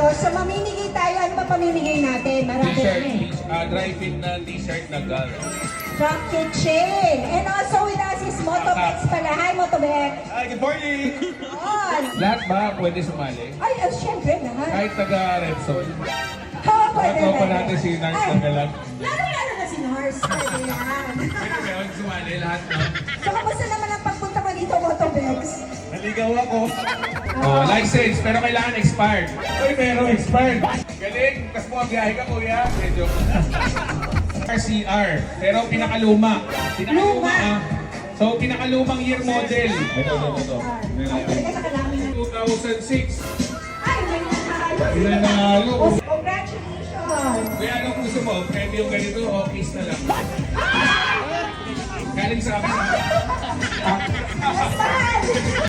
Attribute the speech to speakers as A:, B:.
A: So mamimigay tayo. Ano ba pamimigay natin? Marami
B: T-shirt,
A: kami.
B: dry-fit na t-shirt na gal.
A: Truck kitchen. And also with us is Motobex pala. Hi, Motobex.
B: Hi, good morning!
A: On.
B: Lahat ba pwede sumali?
A: Ay, syempre lahat.
B: Kahit taga-Repsol.
A: Pwede
B: Ito pa
A: na.
B: natin si Nars
A: Ay,
B: ng galang.
A: lalo na si Nars. Pwede yan.
B: Pwede ba yun sumali lahat na?
A: So, kamusta naman ang pagpunta mo dito, Motobex?
B: Naligaw ako. Oh, license, pero kailangan expired. Uy, meron expired. Galing, tas mo biyahe ka kuya. Medyo. RCR, pero pinakaluma. Pinakaluma ah. So, pinakalumang year model. Ito.
A: Teka, nakalamin na.
B: 2006.
A: Ay, may nanalo.
B: Pinanalo.
A: Congratulations.
B: Kuya, anong gusto mo? Pwede yung ganito o kiss na lang? Galing sa akin.
A: Mas mahal.